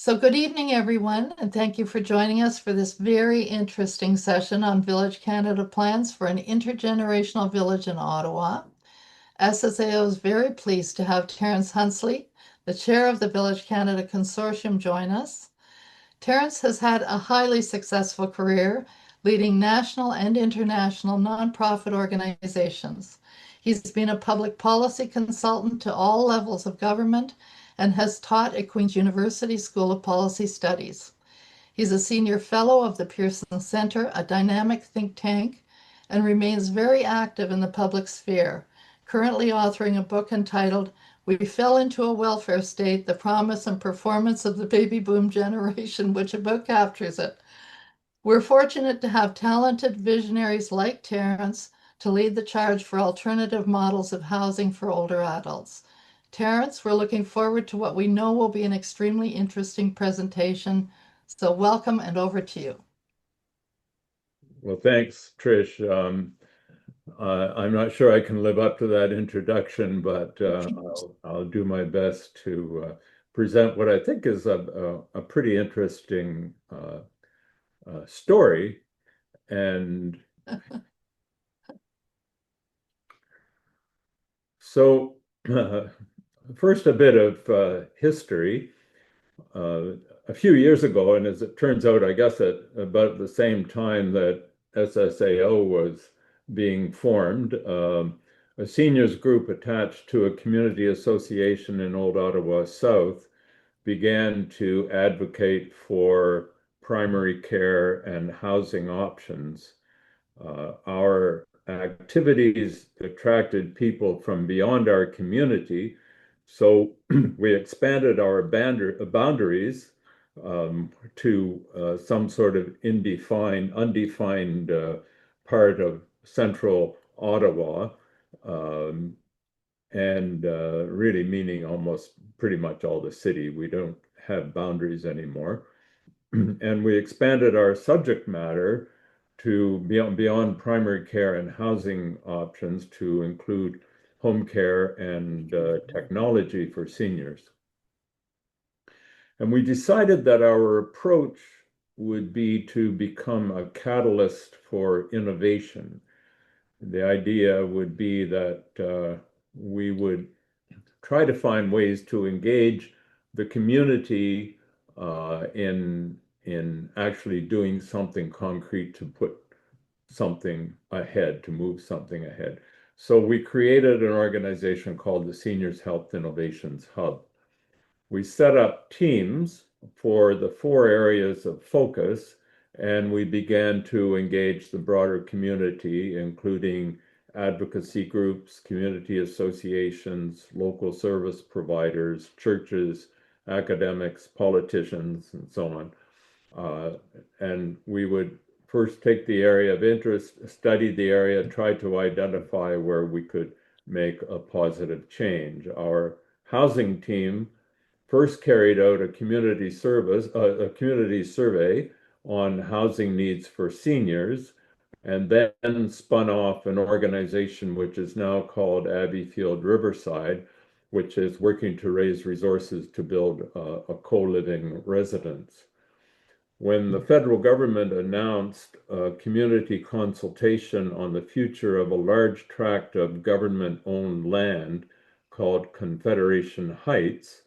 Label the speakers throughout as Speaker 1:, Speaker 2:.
Speaker 1: So good evening, everyone, and thank you for joining us for this very interesting session on Village Canada plans for an intergenerational village in Ottawa. SSAO is very pleased to have Terrance Hunsley, the chair of the Village Canada Consortium, join us. Terrance has had a highly successful career leading national and international nonprofit organizations. He's been a public policy consultant to all levels of government and has taught at Queen's University School of Policy Studies. He's a senior fellow of the Pearson Centre, a dynamic think tank, and remains very active in the public sphere, currently authoring a book entitled We Fell into a Welfare State, The Promise and Performance of the Baby Boom Generation, which a book captures it. We're fortunate to have talented visionaries like Terrance to lead the charge for alternative models of housing for older adults. Terrance, we're looking forward to what we know will be an extremely interesting presentation. So welcome and over to you.
Speaker 2: Well, thanks, Trish. I'm not sure I can live up to that introduction, but I'll do my best to present what I think is a pretty interesting story. And so, first, a bit of history. A few years ago, and as it turns out, I guess at about the same time that SSAO was being formed, a seniors group attached to a community association in Old Ottawa South began to advocate for primary care and housing options. Our activities attracted people from beyond our community, so we expanded our boundaries to some sort of undefined part of central Ottawa, um, and really meaning almost pretty much all the city. We don't have boundaries anymore. And we expanded our subject matter to beyond primary care and housing options to include home care and technology for seniors. And we decided that our approach would be to become a catalyst for innovation. The idea would be that we would try to find ways to engage the community in actually doing something concrete to put something ahead, to move something ahead. So we created an organization called the Seniors Health Innovations Hub. We set up teams for the four areas of focus, and we began to engage the broader community, including advocacy groups, community associations, local service providers, churches, academics, politicians, and so on. And we would first take the area of interest, study the area, try to identify where we could make a positive change. Our housing team first carried out a community survey on housing needs for seniors, and then spun off an organization which is now called Abbeyfield Riverside, which is working to raise resources to build a co-living residence. When the federal government announced a community consultation on the future of a large tract of government-owned land called Confederation Heights,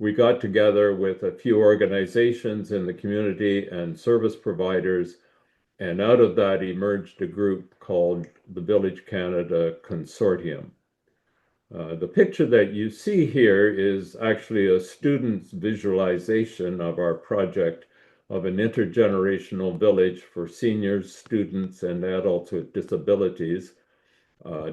Speaker 2: we got together with a few organizations in the community and service providers, and out of that emerged a group called the Village Canada Consortium. The picture that you see here is actually a student's visualization of our project of an intergenerational village for seniors, students, and adults with disabilities,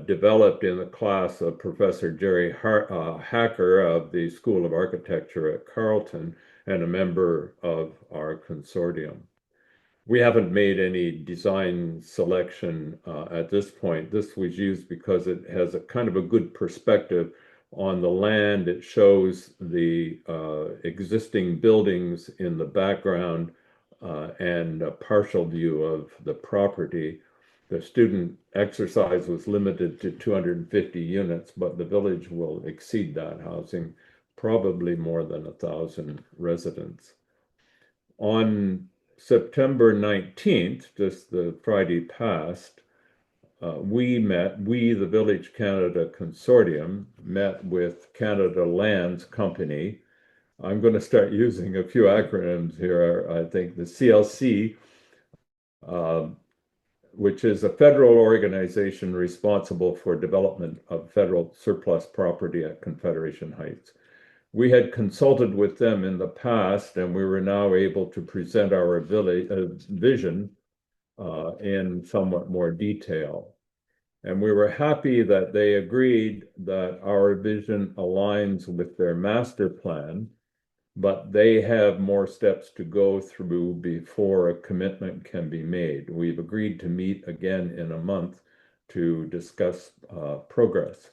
Speaker 2: developed in the class of Professor Jerry Hacker of the School of Architecture at Carleton and a member of our consortium. We haven't made any design selection at this point. This was used because it has a kind of a good perspective on the land. It shows the existing buildings in the background and a partial view of the property. The student exercise was limited to 250 units, but the village will exceed that housing probably more than 1,000 residents. On September 19th, just the Friday past, the Village Canada Consortium, met with Canada Lands Company. I'm going to start using a few acronyms here. I think the CLC, which is a federal organization responsible for development of federal surplus property at Confederation Heights. We had consulted with them in the past, and we were now able to present our vision in somewhat more detail. And we were happy that they agreed that our vision aligns with their master plan, but they have more steps to go through before a commitment can be made. We've agreed to meet again in a month to discuss progress.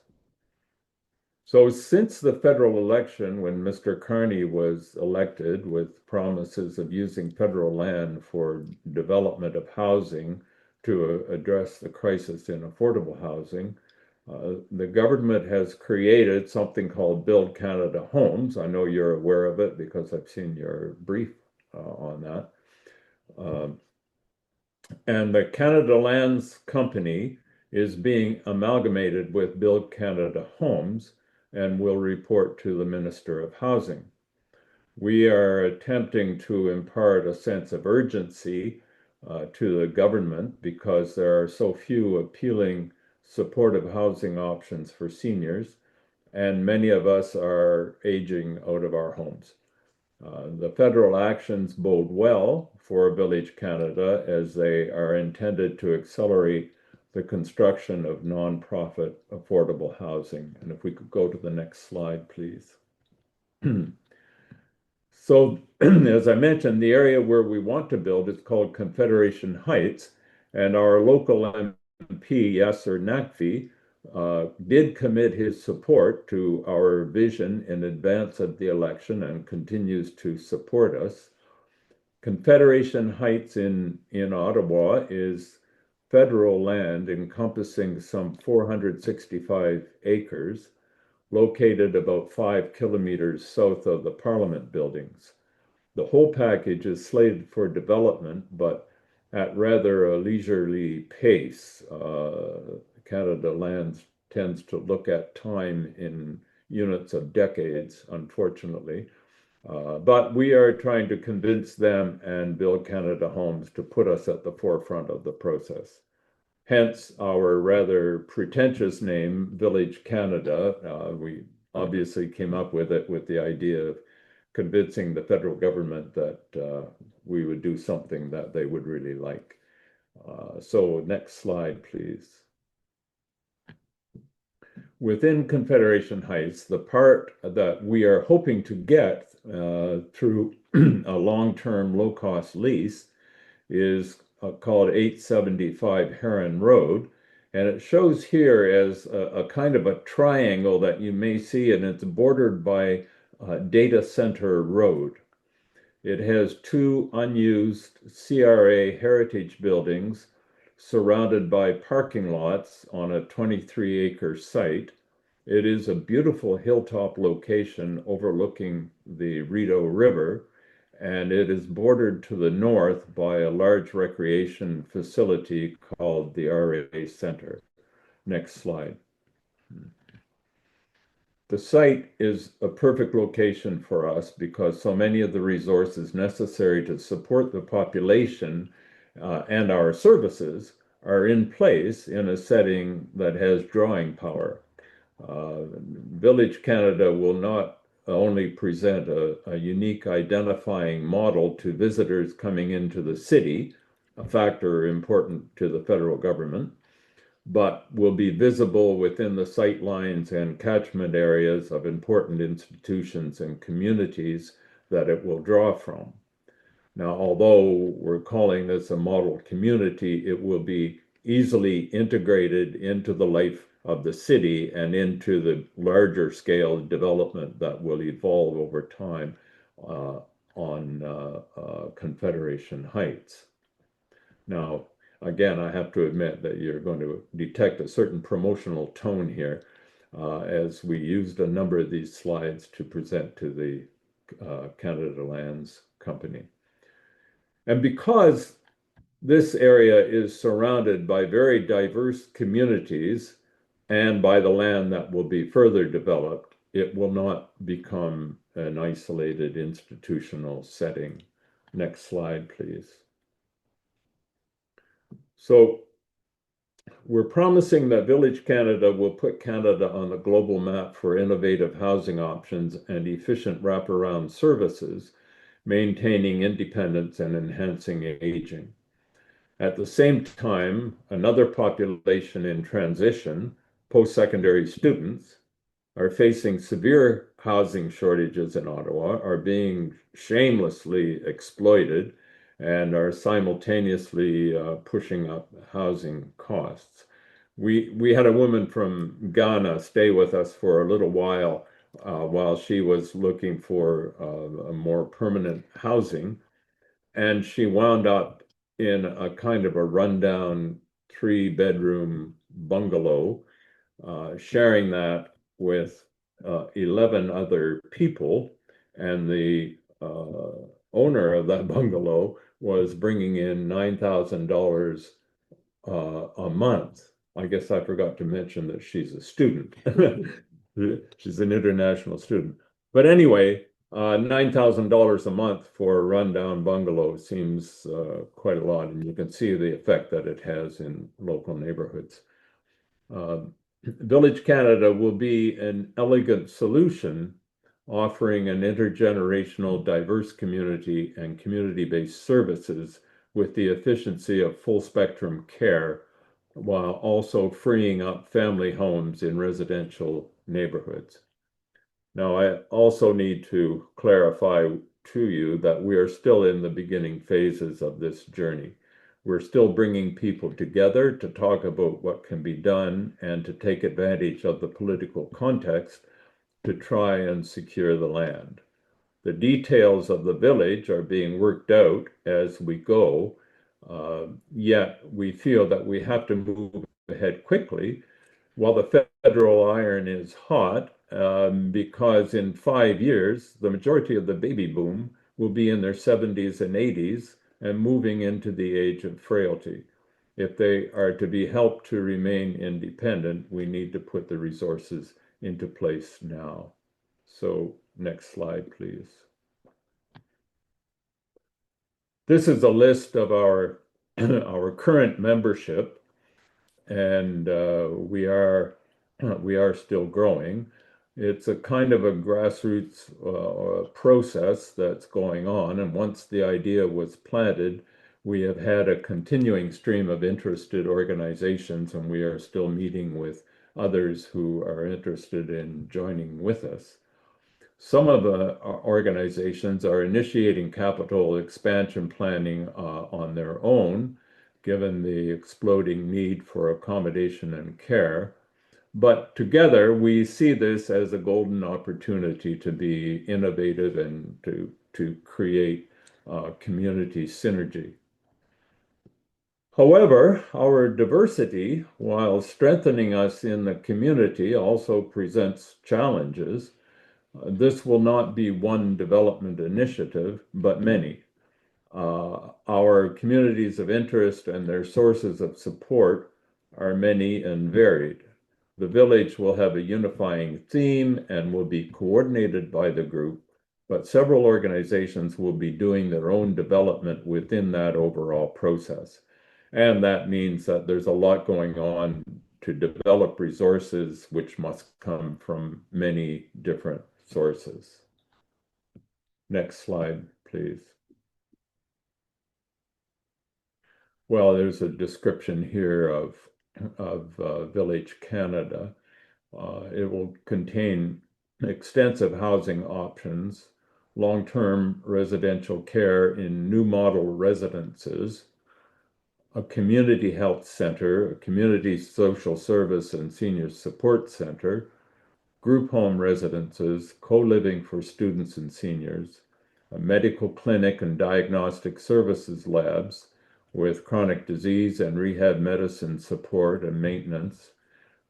Speaker 2: So since the federal election, when Mr. Carney was elected with promises of using federal land for development of housing to address the crisis in affordable housing, the government has created something called Build Canada Homes. I know you're aware of it because I've seen your brief on that. And the Canada Lands Company is being amalgamated with Build Canada Homes and will report to the Minister of Housing. We are attempting to impart a sense of urgency to the government because there are so few appealing supportive housing options for seniors, and many of us are aging out of our homes. The federal actions bode well for Village Canada as they are intended to accelerate the construction of nonprofit affordable housing. And if we could go to the next slide, please. So, as I mentioned, the area where we want to build is called Confederation Heights, and our local MP, Yasser Naqvi, did commit his support to our vision in advance of the election and continues to support us. Confederation Heights in Ottawa is federal land encompassing some 465 acres, located about 5 kilometers south of the Parliament buildings. The whole package is slated for development, but at rather a leisurely pace. Canada Lands tends to look at time in units of decades, unfortunately. But we are trying to convince them and Build Canada Homes to put us at the forefront of the process. Hence our rather pretentious name, Village Canada. We obviously came up with it with the idea of convincing the federal government that we would do something that they would really like. So next slide, please. Within Confederation Heights, the part that we are hoping to get through a long-term low-cost lease is called 875 Heron Road. And it shows here as a kind of a triangle that you may see, and it's bordered by Data Center Road. It has two unused CRA heritage buildings surrounded by parking lots on a 23-acre site. It is a beautiful hilltop location overlooking the Rideau River, and it is bordered to the north by a large recreation facility called the RA Centre. Next slide. The site is a perfect location for us because so many of the resources necessary to support the population and our services are in place in a setting that has drawing power. Village Canada will not only present a unique identifying model to visitors coming into the city, a factor important to the federal government, but will be visible within the sight lines and catchment areas of important institutions and communities that it will draw from. Now, although we're calling this a model community, it will be easily integrated into the life of the city and into the larger scale development that will evolve over time on Confederation Heights. Now, again, I have to admit that you're going to detect a certain promotional tone here. as we used a number of these slides to present to the Canada Lands Company. And because this area is surrounded by very diverse communities and by the land that will be further developed, it will not become an isolated institutional setting. Next slide, please. So we're promising that Village Canada will put Canada on the global map for innovative housing options and efficient wraparound services, maintaining independence and enhancing aging. At the same time, another population in transition, post-secondary students, are facing severe housing shortages in Ottawa, are being shamelessly exploited, and are simultaneously pushing up housing costs. We had a woman from Ghana stay with us for a little while she was looking for a more permanent housing, and she wound up in a kind of a rundown 3-bedroom bungalow, sharing that with 11 other people. And the owner of that bungalow was bringing in $9,000 a month. I guess I forgot to mention that she's a student. She's an international student. But anyway, $9,000 a month for a rundown bungalow seems quite a lot, and you can see the effect that it has in local neighborhoods. Village Canada will be an elegant solution, offering an intergenerational, diverse community and community-based services with the efficiency of full spectrum care, while also freeing up family homes in residential neighborhoods. Now, I also need to clarify to you that we are still in the beginning phases of this journey. We're still bringing people together to talk about what can be done and to take advantage of the political context to try and secure the land. The details of the village are being worked out as we go, yet we feel that we have to move ahead quickly while the federal iron is hot, because in 5 years, the majority of the baby boom will be in their 70s and 80s and moving into the age of frailty. If they are to be helped to remain independent, we need to put the resources into place now. So next slide, please. This is a list of our current membership, and we are still growing. It's a kind of a grassroots process that's going on, and once the idea was planted, we have had a continuing stream of interested organizations, and we are still meeting with others who are interested in joining with us. Some of the organizations are initiating capital expansion planning on their own, given the exploding need for accommodation and care. But together, we see this as a golden opportunity to be innovative and to create community synergy. However, our diversity, while strengthening us in the community, also presents challenges. This will not be one development initiative, but many. Our communities of interest and their sources of support are many and varied. The village will have a unifying theme and will be coordinated by the group, but several organizations will be doing their own development within that overall process. And that means that there's a lot going on to develop resources which must come from many different sources. Next slide, please. Well, there's a description here of Village Canada. It will contain extensive housing options, long-term residential care in new model residences, a community health center, a community social service and senior support center, group home residences, co-living for students and seniors, a medical clinic and diagnostic services labs with chronic disease and rehab medicine support and maintenance,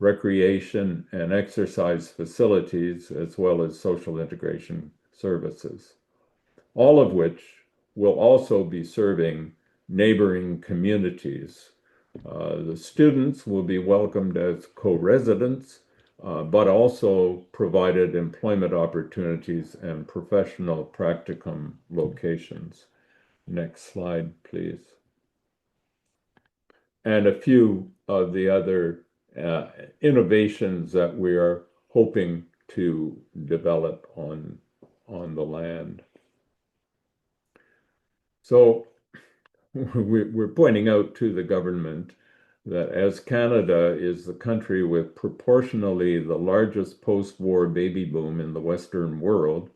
Speaker 2: recreation, and exercise facilities, as well as social integration services, all of which will also be serving neighboring communities. The students will be welcomed as co-residents, but also provided employment opportunities and professional practicum locations. Next slide, please. And a few of the other innovations that we are hoping to develop on the land. So we're pointing out to the government that as Canada is the country with proportionally the largest post-war baby boom in the Western world,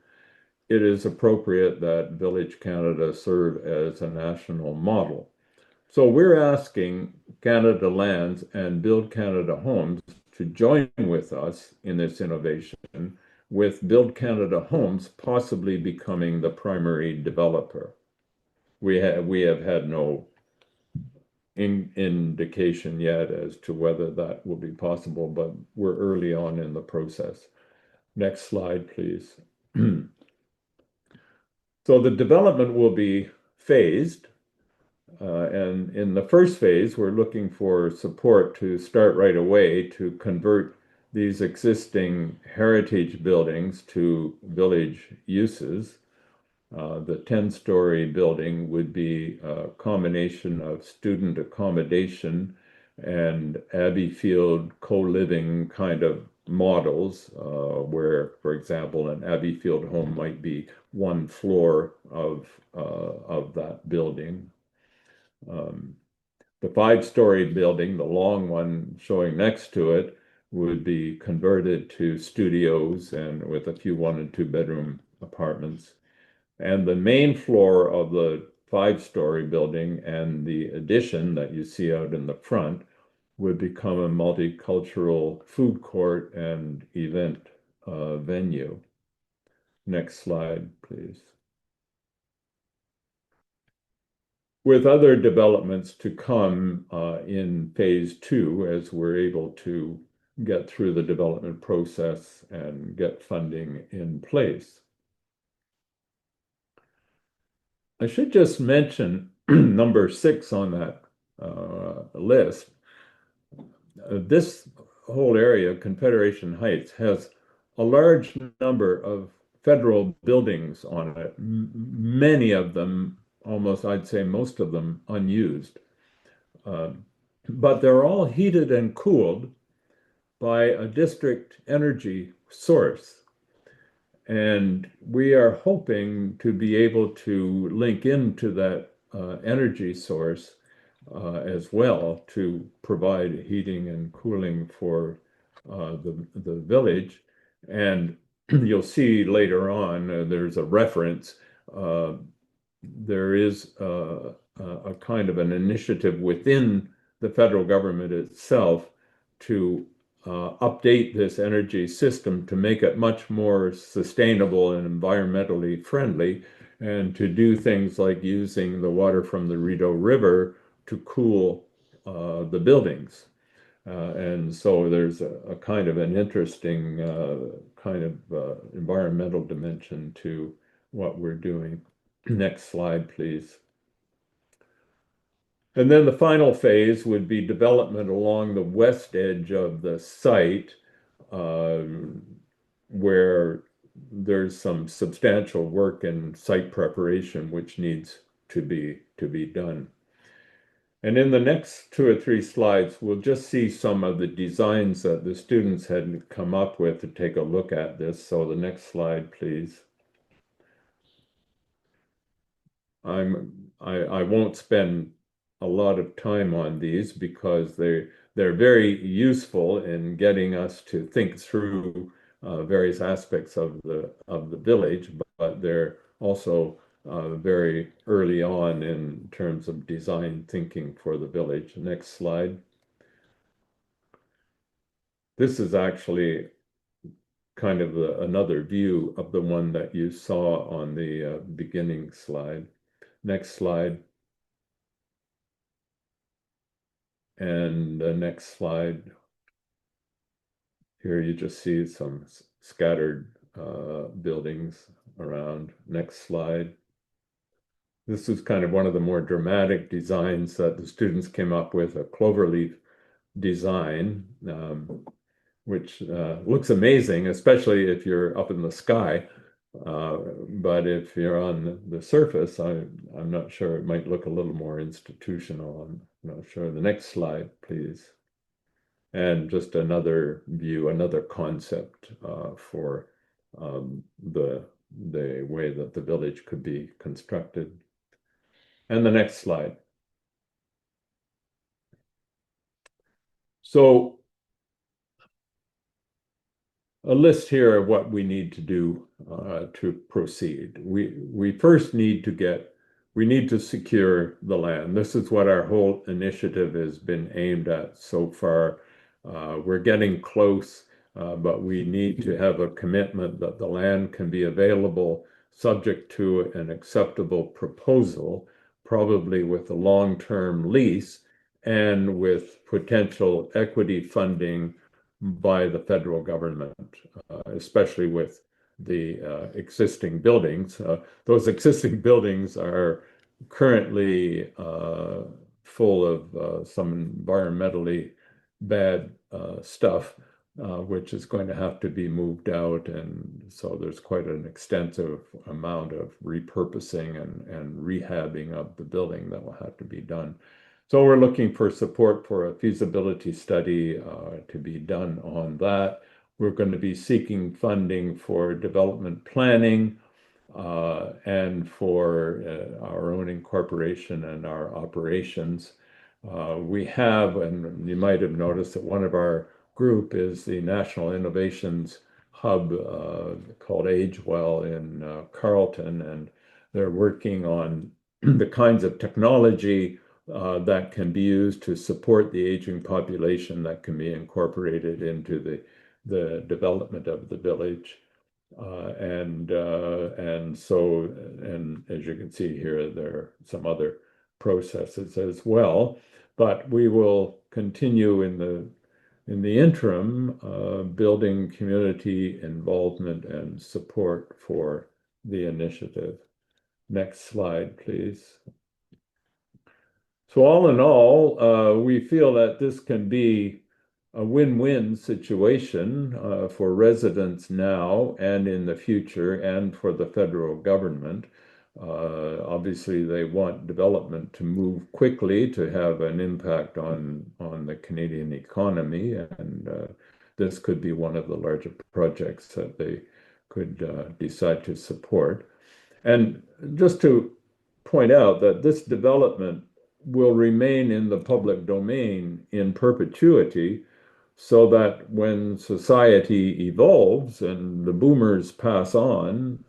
Speaker 2: it is appropriate that Village Canada serve as a national model. So we're asking Canada Lands and Build Canada Homes to join with us in this innovation, with Build Canada Homes possibly becoming the primary developer. We have had no indication yet as to whether that will be possible, but we're early on in the process. Next slide, please. So the development will be phased. And in the first phase, we're looking for support to start right away to convert these existing heritage buildings to village uses. The 10-story building would be a combination of student accommodation and Abbey Field co-living kind of models, where, for example, an Abbey Field home might be one floor of that building. The 5-story building, the long one showing next to it, would be converted to studios and with a few 1- and 2-bedroom apartments. And the main floor of the 5-story building and the addition that you see out in the front would become a multicultural food court and event venue. Next slide, please. With other developments to come in phase 2, as we're able to get through the development process and get funding in place. I should just mention number 6 on that list. This whole area, Confederation Heights, has a large number of federal buildings on it, many of them, almost I'd say most of them, unused. But they're all heated and cooled by a district energy source. And we are hoping to be able to link into that energy source as well to provide heating and cooling for the village. And you'll see later on, there's a reference. There is a kind of an initiative within the federal government itself to update this energy system to make it much more sustainable and environmentally friendly, and to do things like using the water from the Rideau River to cool the buildings. And so there's a kind of an interesting kind of environmental dimension to what we're doing. Next slide, please. And then the final phase would be development along the west edge of the site, where there's some substantial work and site preparation which needs to be done. And in the next 2 or 3 slides, we'll just see some of the designs that the students had come up with to take a look at this. So the next slide, please. I won't spend a lot of time on these because they're very useful in getting us to think through various aspects of the village, but they're also very early on in terms of design thinking for the village. Next slide. This is actually kind of another view of the one that you saw on the beginning slide. Next slide. And the next slide. Here you just see some scattered buildings around. Next slide. This is kind of one of the more dramatic designs that the students came up with, a cloverleaf design, which looks amazing, especially if you're up in the sky. But if you're on the surface, I'm not sure. It might look a little more institutional. I'm not sure. The next slide, please. And just another view, another concept for the way that the village could be constructed. And the next slide. So a list here of what we need to do to proceed. We first need to secure the land. This is what our whole initiative has been aimed at so far. We're getting close, but we need to have a commitment that the land can be available subject to an acceptable proposal, probably with a long-term lease and with potential equity funding by the federal government, especially with the existing buildings. Those existing buildings are currently full of some environmentally bad stuff, which is going to have to be moved out. And so there's quite an extensive amount of repurposing and rehabbing of the building that will have to be done. So we're looking for support for a feasibility study to be done on that. We're going to be seeking funding for development planning and for our own incorporation and our operations. We have, and you might have noticed that one of our group is the National Innovations Hub called AgeWell in Carleton, and they're working on the kinds of technology that can be used to support the aging population that can be incorporated into the development of the village. And as you can see here, there are some other processes as well. But we will continue in the interim, building community involvement and support for the initiative. Next slide, please. So all in all, we feel that this can be a win-win situation for residents now and in the future and for the federal government. Obviously, they want development to move quickly to have an impact on the Canadian economy, and this could be one of the larger projects that they could decide to support. And just to point out that this development will remain in the public domain in perpetuity, so that when society evolves and the boomers pass on,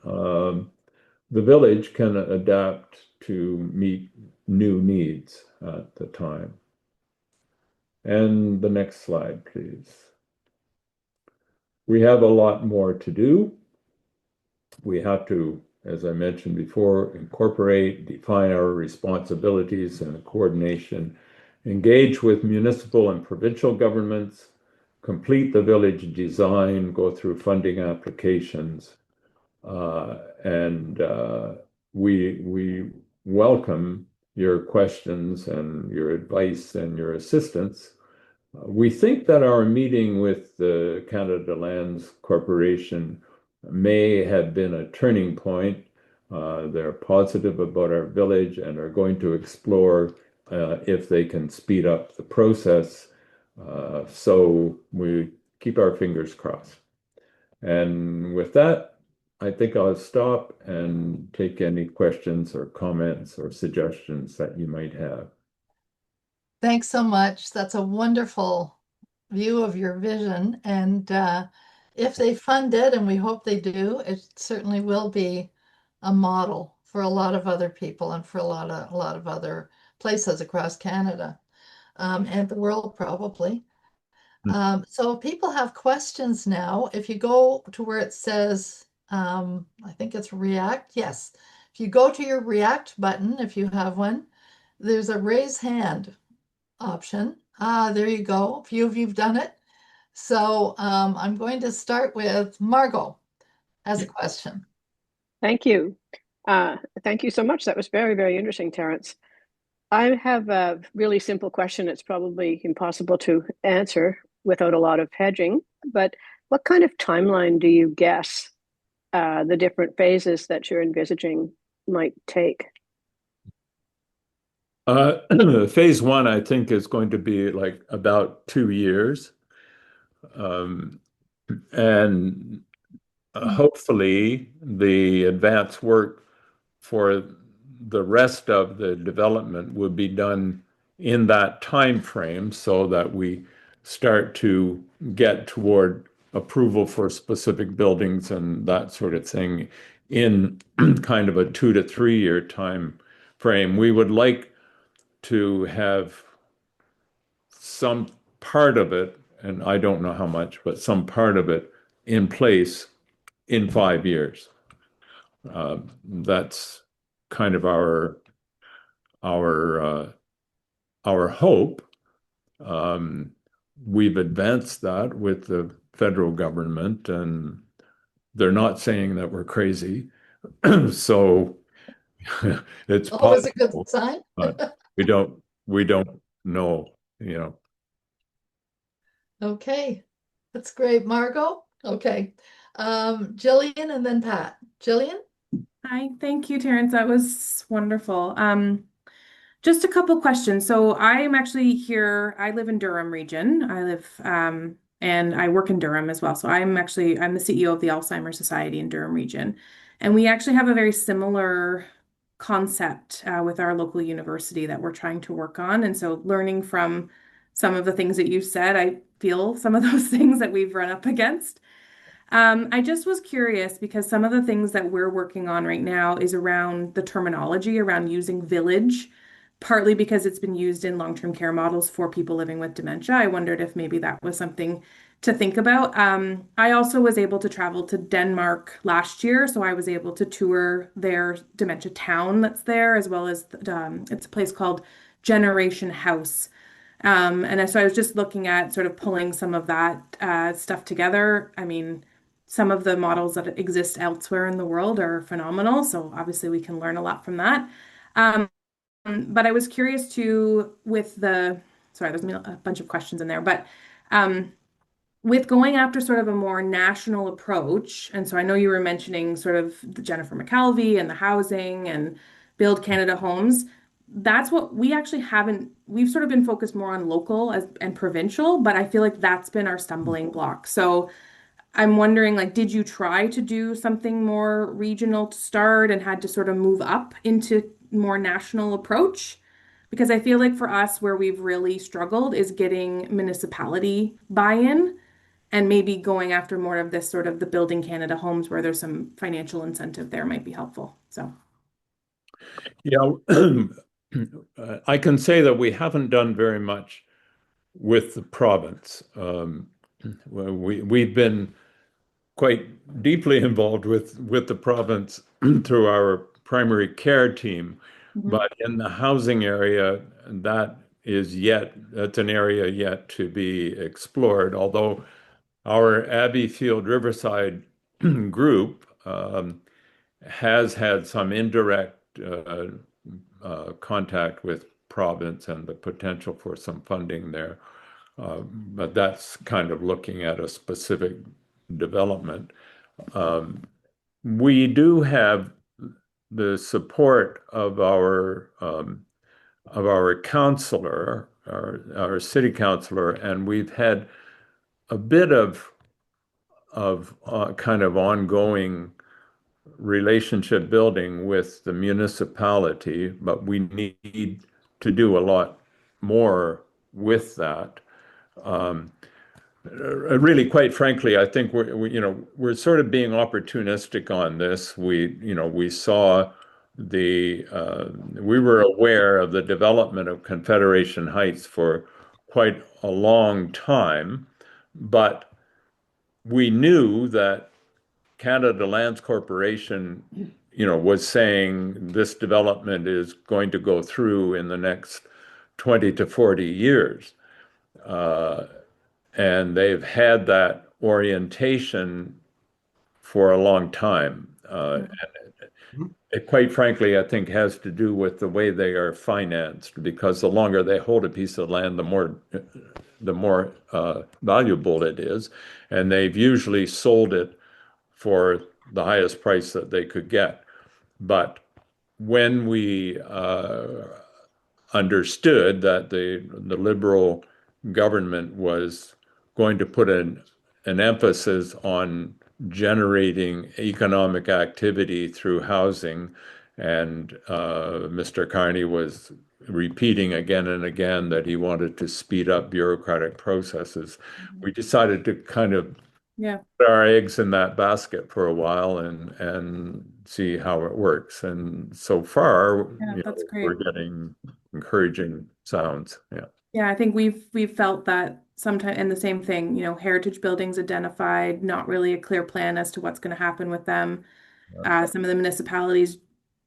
Speaker 2: the village can adapt to meet new needs at the time. And the next slide, please. We have a lot more to do. We have to, as I mentioned before, incorporate, define our responsibilities and coordination, engage with municipal and provincial governments, complete the village design, go through funding applications, and we welcome your questions and your advice and your assistance. We think that our meeting with the Canada Lands Corporation may have been a turning point. They're positive about our village and are going to explore if they can speed up the process. So we keep our fingers crossed. And with that, I think I'll stop and take any questions or comments or suggestions that you might have.
Speaker 1: Thanks so much. That's a wonderful view of your vision. And if they fund it, and we hope they do, it certainly will be a model for a lot of other people and for a lot of other places across Canada and the world probably. So people have questions now. If you go to where it says, I think it's React. Yes. If you go to your React button, if you have one, there's a raise hand option. There you go. A few of you've done it. So I'm going to start with Margot as a question.
Speaker 3: Thank you. Thank you so much. That was very, very interesting, Terrance. I have a really simple question. It's probably impossible to answer without a lot of hedging, but what kind of timeline do you guess the different phases that you're envisaging might take?
Speaker 2: Phase one, I think, is going to be like about 2 years. Um, and hopefully the advanced work for the rest of the development will be done in that time frame so that we start to get toward approval for specific buildings and that sort of thing in kind of a 2 to 3 year time frame. We would like to have some part of it, and I don't know how much, but some part of it in place in 5 years. That's kind of our our hope. Um, we've advanced that with the federal government, and they're not saying that we're crazy. So it's
Speaker 1: Always a good
Speaker 2: possible,
Speaker 1: sign.
Speaker 2: but we don't know, you know.
Speaker 1: Okay, that's great. Margot? Okay. Jillian and then Pat. Jillian?
Speaker 4: Hi, thank you, Terrance. That was wonderful. Just a couple questions. So I'm actually here. I live in Durham region. I live and I work in Durham as well. So I'm the CEO of the Alzheimer's Society in Durham region, and we actually have a very similar concept with our local university that we're trying to work on. And so learning from some of the things that you said, I feel some of those things that we've run up against. I just was curious because some of the things that we're working on right now is around the terminology around using village, partly because it's been used in long-term care models for people living with dementia. I wondered if maybe that was something to think about. I also was able to travel to Denmark last year, so I was able to tour their dementia town that's there, as well as it's a place called Generation House. And so I was just looking at sort of pulling some of that stuff together. I mean, some of the models that exist elsewhere in the world are phenomenal, so obviously we can learn a lot from that. Um, but I was curious too sorry, there's a bunch of questions in there, but um, with going after sort of a more national approach, and so I know you were mentioning sort of the Jennifer McKelvey and the housing and Build Canada Homes. That's what we actually haven't, we've sort of been focused more on local and provincial, but I feel like that's been our stumbling block. So I'm wondering, like, did you try to do something more regional to start and had to sort of move up into more national approach? Because I feel like for us, where we've really struggled is getting municipality buy-in and maybe going after more of this sort of the Building Canada homes where there's some financial incentive there might be helpful. So,
Speaker 2: Yeah, I can say that we haven't done very much with the province. We've been quite deeply involved with the province through our primary care team,
Speaker 4: mhm.
Speaker 2: but in the housing area, that's an area yet to be explored. Although our Abbey Field Riverside group has had some indirect contact with province and the potential for some funding there. But that's kind of looking at a specific development. We do have the support of our counselor, our city councilor, and we've had a bit of kind of ongoing relationship building with the municipality, but we need to do a lot more with that. Um, Really, quite frankly, I think we're sort of being opportunistic on this. We saw we were aware of the development of Confederation Heights for quite a long time, but we knew that Canada Lands Corporation, was saying this development is going to go through in the next 20 to 40 years. Uh, and they've had that orientation for a long time. It quite frankly, I think, has to do with the way they are financed, because the longer they hold a piece of land, the more valuable it is, and they've usually sold it for the highest price that they could get. But when we understood that the Liberal government was going to put an emphasis on generating economic activity through housing, and Mr. Carney was repeating again and again that he wanted to speed up bureaucratic processes. We decided to kind of
Speaker 4: Yeah.
Speaker 2: put our eggs in that basket for a while and see how it works. And so far,
Speaker 4: Yeah, that's
Speaker 2: we're
Speaker 4: great.
Speaker 2: getting encouraging sounds. Yeah.
Speaker 4: Yeah, I think we've felt that sometimes, and the same thing, heritage buildings identified, not really a clear plan as to what's going to happen with them. Some of the municipalities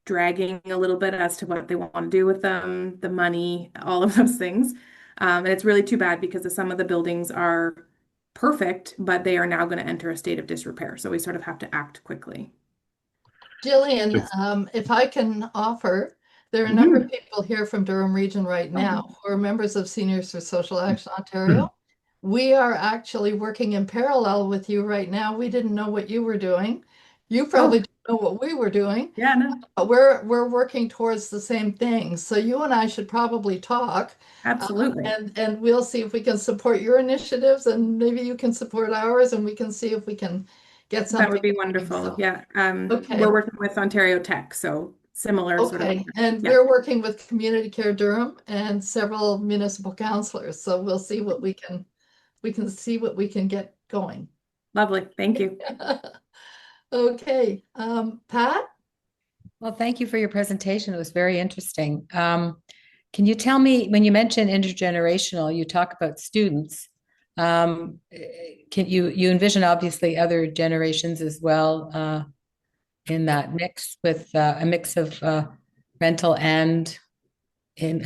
Speaker 4: dragging a little bit as to what they want to do with them, the money, all of those things. And it's really too bad because some of the buildings are perfect, but they are now going to enter a state of disrepair. So we sort of have to act quickly.
Speaker 1: Jillian, if I can offer, there are a number of people here from Durham Region right now who are members of Seniors for Social Action Ontario. We are actually working in parallel with you right now. We didn't know what you were doing. You probably didn't know what we were doing.
Speaker 4: Yeah, no,
Speaker 1: But we're working towards the same thing. So you and I should probably talk,
Speaker 4: absolutely.
Speaker 1: and we'll see if we can support your initiatives, and maybe you can support ours, and we can see if we can get something.
Speaker 4: That would be
Speaker 1: going.
Speaker 4: wonderful.
Speaker 1: So,
Speaker 4: Yeah.
Speaker 1: okay.
Speaker 4: We're working with Ontario Tech, so similar sort of.
Speaker 1: Okay, and
Speaker 4: Yeah.
Speaker 1: we're working with Community Care Durham and several municipal councillors. So we'll see what we can see what we can get going.
Speaker 4: Lovely. Thank you.
Speaker 1: Okay, Pat?
Speaker 5: Well, thank you for your presentation. It was very interesting. Can you tell me, when you mention intergenerational, you talk about students. Can you envision obviously other generations as well in that mix, with a mix of rental and in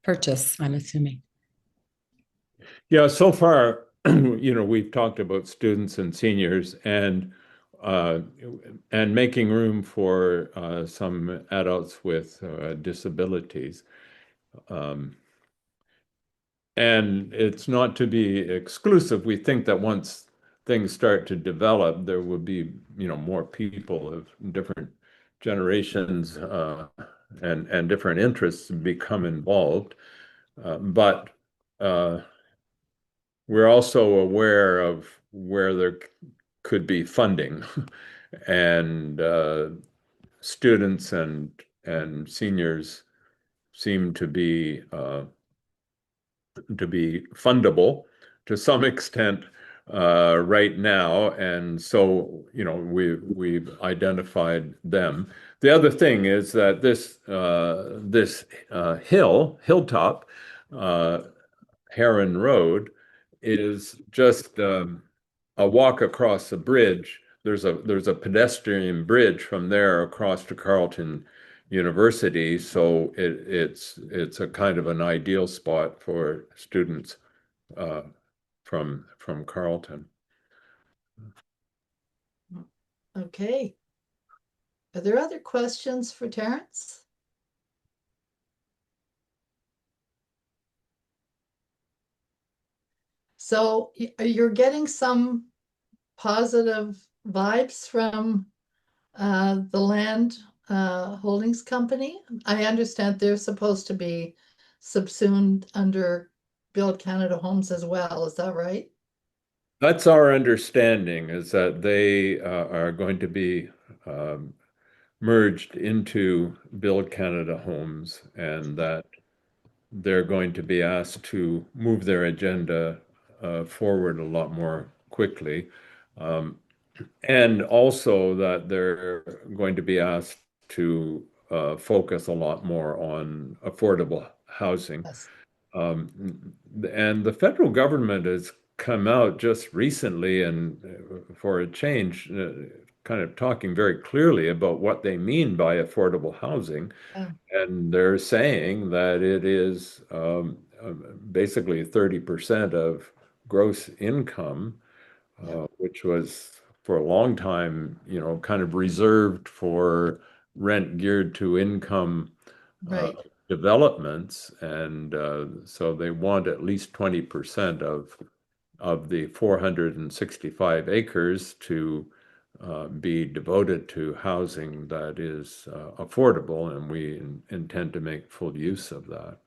Speaker 5: purchase, I'm assuming.
Speaker 2: Yeah, so far, we've talked about students and seniors, and making room for some adults with disabilities. And it's not to be exclusive. We think that once things start to develop, there will be, more people of different generations and different interests become involved. But we're also aware of where there could be funding, and students and seniors seem to be fundable to some extent right now, and so we've identified them. The other thing is that this hilltop, Heron Road, is just a walk across the bridge. There's a pedestrian bridge from there across to Carleton University, so it's a kind of an ideal spot for students from Carleton.
Speaker 1: Okay. Are there other questions for Terrance? So you're getting some positive vibes from the land holdings company. I understand they're supposed to be subsumed under Build Canada Homes as well. Is that right?
Speaker 2: That's our understanding, is that they are going to be merged into Build Canada Homes, and that they're going to be asked to move their agenda forward a lot more quickly. And also that they're going to be asked to focus a lot more on affordable housing.
Speaker 1: Yes.
Speaker 2: And the federal government has come out just recently, and for a change, kind of talking very clearly about what they mean by affordable housing.
Speaker 1: Yeah.
Speaker 2: And they're saying that it is basically 30% of gross income, which was for a long time, kind of reserved for rent geared to income
Speaker 1: Right.
Speaker 2: developments. And so they want at least 20% of the 465 acres to be devoted to housing that is affordable, and we intend to make full use of that.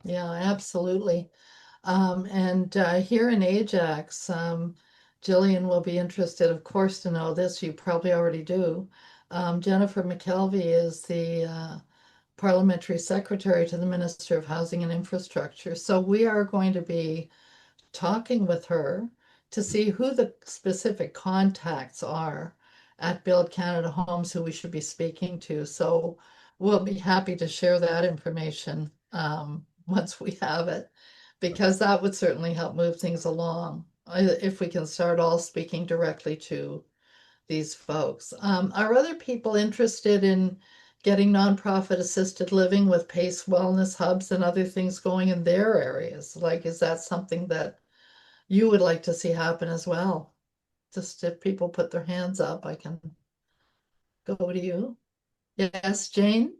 Speaker 1: Yeah, absolutely. And here in Ajax, Jillian will be interested, of course, to know this. You probably already do. Jennifer McKelvey is the parliamentary secretary to the Minister of Housing and Infrastructure. So we are going to be talking with her to see who the specific contacts are at Build Canada Homes who we should be speaking to. So we'll be happy to share that information once we have it, because that would certainly help move things along if we can start all speaking directly to these folks. Are other people interested in getting nonprofit assisted living with PACE wellness hubs and other things going in their areas? Like, is that something that you would like to see happen as well? Just if people put their hands up, I can go to you. Yes, Jane?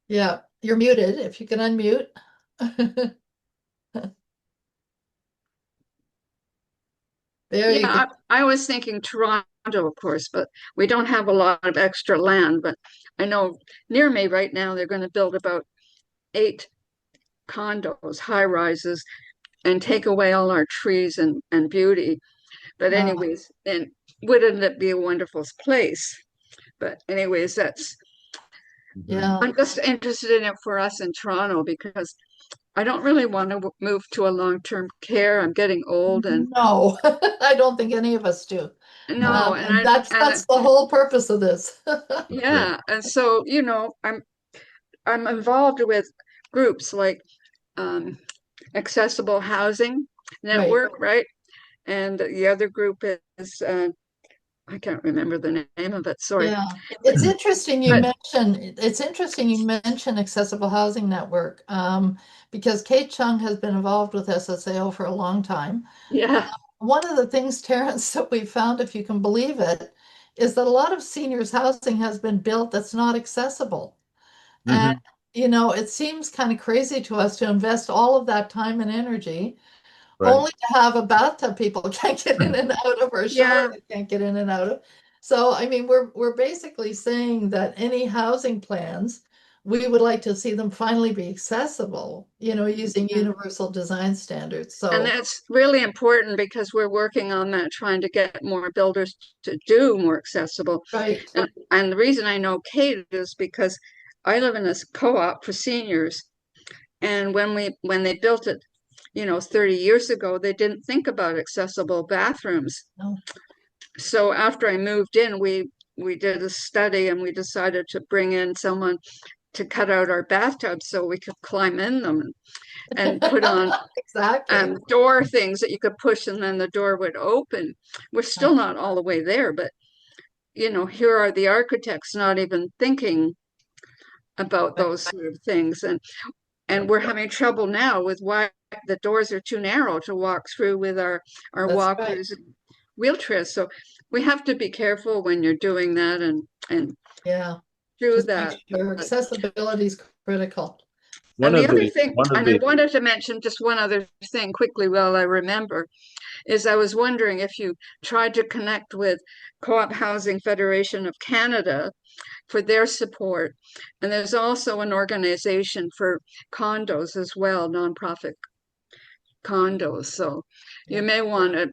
Speaker 1: Yeah, you're muted. If you can unmute. There you go.
Speaker 6: Yeah, I was thinking Toronto, of course, but we don't have a lot of extra land. But I know near me right now, they're going to build about 8 condos, high rises, and take away all our trees and beauty. But
Speaker 1: Ah,
Speaker 6: anyways, and wouldn't it be a wonderful place? But anyways,
Speaker 1: yeah.
Speaker 6: I'm just interested in it for us in Toronto because I don't really want to move to a long-term care. I'm getting old and
Speaker 1: No, I don't think any of us do.
Speaker 6: no,
Speaker 1: And that's the whole purpose of this.
Speaker 6: yeah, and so I'm involved with groups like Accessible Housing
Speaker 1: Right.
Speaker 6: Network, right? And the other group is I can't remember the name of it. Sorry,
Speaker 1: Yeah, it's interesting you
Speaker 6: but
Speaker 1: mention Accessible Housing Network, because Kate Chung has been involved with SSAO for a long time.
Speaker 6: yeah,
Speaker 1: One of the things, Terrance, that we found, if you can believe it, is that a lot of seniors housing has been built that's not accessible. And,
Speaker 2: Mhm.
Speaker 1: it seems kind of crazy to us to invest all of that time and energy
Speaker 2: Right.
Speaker 1: only to have a bathtub people can't get in and out of, or a shower
Speaker 6: yeah,
Speaker 1: they can't get in and out of. So, I mean, we're basically saying that any housing plans, we would like to see them finally be accessible, using
Speaker 6: yeah.
Speaker 1: universal design standards.
Speaker 6: And
Speaker 1: So,
Speaker 6: that's really important because we're working on that, trying to get more builders to do more accessible.
Speaker 1: right.
Speaker 6: And the reason I know Kate is because I live in this co-op for seniors, and when they built it, 30 years ago, they didn't think about accessible bathrooms.
Speaker 1: No.
Speaker 6: So after I moved in, we did a study and we decided to bring in someone to cut out our bathtubs so we could climb in them and put on
Speaker 1: Exactly.
Speaker 6: door things that you could push and then the door would open. We're still not all the way there, but here are the architects not even thinking about those sort of things. And we're having trouble now with why the doors are too narrow to walk through with our
Speaker 1: That's right.
Speaker 6: walkers and wheelchairs. So we have to be careful when you're doing that and
Speaker 1: Yeah.
Speaker 6: through
Speaker 1: Just make
Speaker 6: that.
Speaker 1: sure accessibility is critical.
Speaker 2: One
Speaker 6: And the
Speaker 2: of
Speaker 6: other
Speaker 2: the
Speaker 6: thing,
Speaker 2: one of
Speaker 6: and I
Speaker 2: the
Speaker 6: wanted to mention just one other thing quickly while I remember, is I was wondering if you tried to connect with Co-op Housing Federation of Canada for their support. And there's also an organization for condos as well, nonprofit condos. So you
Speaker 1: Yeah.
Speaker 6: may want to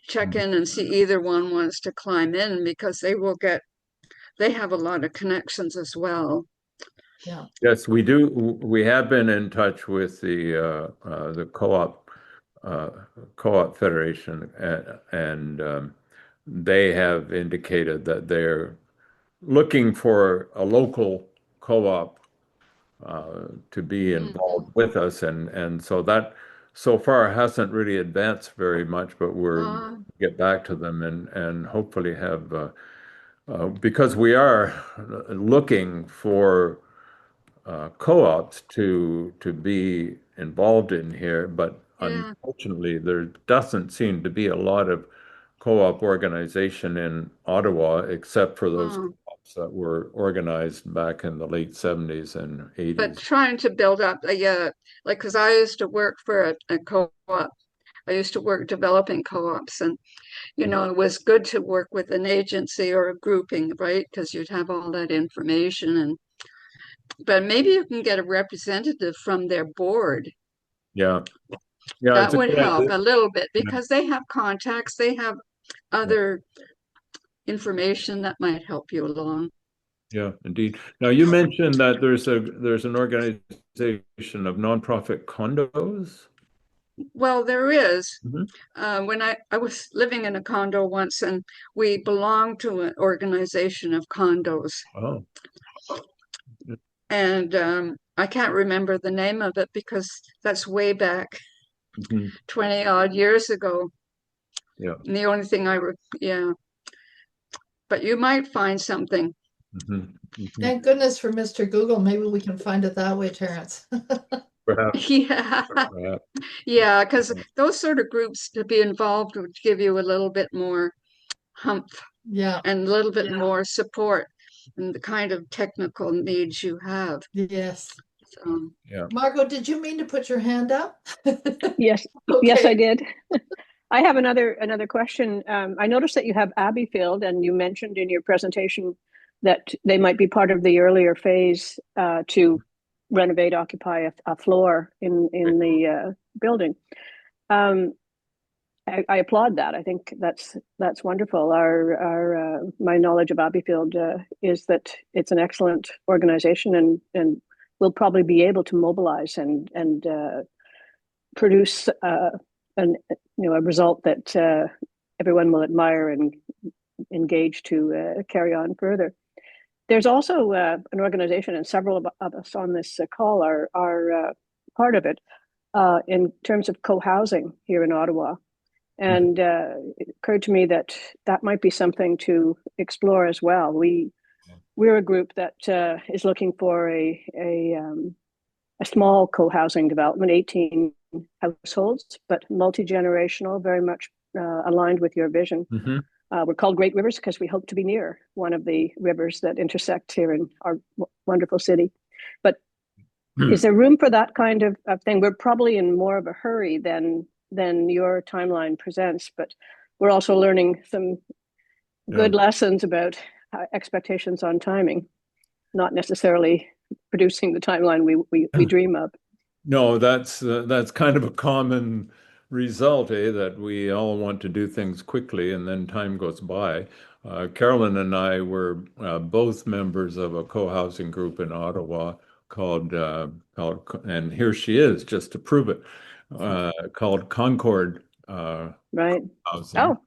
Speaker 6: check in and see either one wants to climb in because they have a lot of connections as well.
Speaker 1: Yeah.
Speaker 2: Yes, we do. We have been in touch with the uh, co-op federation, and they have indicated that they're looking for a local co-op to be involved with us, and so that so far hasn't really advanced very much, but we're
Speaker 6: Uh,
Speaker 2: get back to them and hopefully have because we are looking for co-ops to be involved in here, but
Speaker 6: Yeah.
Speaker 2: unfortunately, there doesn't seem to be a lot of co-op organization in Ottawa, except for those
Speaker 6: Oh.
Speaker 2: co-ops that were organized back in the late 70s and
Speaker 6: But
Speaker 2: 80s.
Speaker 6: trying to build up like, because I used to work for a co-op. I used to work developing co-ops, and it was good to work with an agency or a grouping, right? Because you'd have all that information, but maybe you can get a representative from their board.
Speaker 2: Yeah. Yeah,
Speaker 6: That
Speaker 2: it's a
Speaker 6: would
Speaker 2: good
Speaker 6: help
Speaker 2: idea.
Speaker 6: a little bit
Speaker 2: Yeah.
Speaker 6: because they have contacts, they have other information that might help you along.
Speaker 2: Yeah, indeed. Now you mentioned that there's an organization of nonprofit condos.
Speaker 6: Well, there is.
Speaker 2: Mhm.
Speaker 6: When I was living in a condo once, and we belonged to an organization of condos,
Speaker 2: Oh,
Speaker 6: and I can't remember the name of it because that's way back
Speaker 2: mhm.
Speaker 6: 20 odd years ago.
Speaker 2: Yeah.
Speaker 6: And the only thing yeah, but you might find something.
Speaker 2: Mhm. Mhm.
Speaker 1: Thank goodness for Mr. Google. Maybe we can find it that way, Terrance.
Speaker 2: Perhaps.
Speaker 6: Yeah,
Speaker 2: Perhaps.
Speaker 6: yeah, because those sort of groups to be involved would give you a little bit more humph
Speaker 1: Yeah,
Speaker 6: and a little bit more support and the kind of technical needs you have.
Speaker 1: yes.
Speaker 6: So,
Speaker 2: Yeah.
Speaker 1: Margot, did you mean to put your hand up?
Speaker 3: Yes, yes, I did. I have another question. I noticed that you have Abbeyfield, and you mentioned in your presentation that they might be part of the earlier phase to renovate, occupy a floor in the building. I applaud that. I think that's wonderful. Our my knowledge of Abbeyfield is that it's an excellent organization, and will probably be able to mobilize and produce a result that everyone will admire and engage to carry on further. There's also an organization, and several of us on this call are part of it in terms of co-housing here in Ottawa. And it occurred to me that that might be something to explore as well. We're a group that is looking for a small co-housing development, 18 households, but multi-generational, very much aligned with your vision.
Speaker 2: Mm-hmm.
Speaker 3: We're called Great Rivers because we hope to be near one of the rivers that intersect here in our wonderful city. But is there room for that kind of thing? We're probably in more of a hurry than your timeline presents, but we're also learning some good lessons about expectations on timing, not necessarily producing the timeline we dream of.
Speaker 2: No, that's kind of a common result, that we all want to do things quickly and then time goes by. Carolyn and I were both members of a co-housing group in Ottawa and here she is, just to prove it, called Concord
Speaker 3: Right.
Speaker 2: Housing.
Speaker 3: Oh,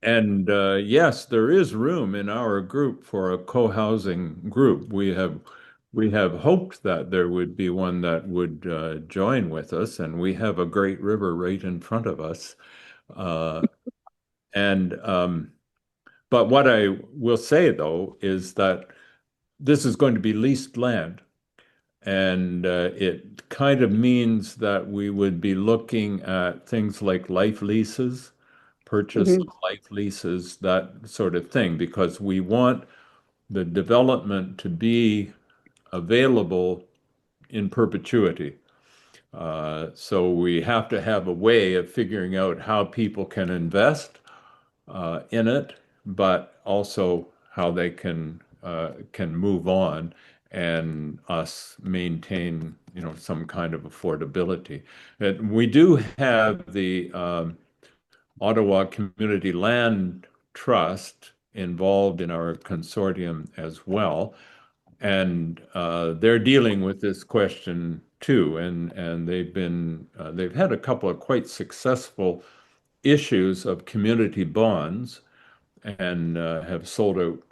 Speaker 2: And yes, there is room in our group for a co-housing group. We have hoped that there would be one that would join with us, and we have a great river right in front of us. And but what I will say though is that this is going to be leased land, and it kind of means that we would be looking at things like life leases, purchase of life leases, that sort of thing, because we want the development to be available in perpetuity. So we have to have a way of figuring out how people can invest in it, but also how they can move on and us maintain, some kind of affordability. And we do have the Ottawa Community Land Trust involved in our consortium as well. And they're dealing with this question too. And they've had a couple of quite successful issues of community bonds and have sold out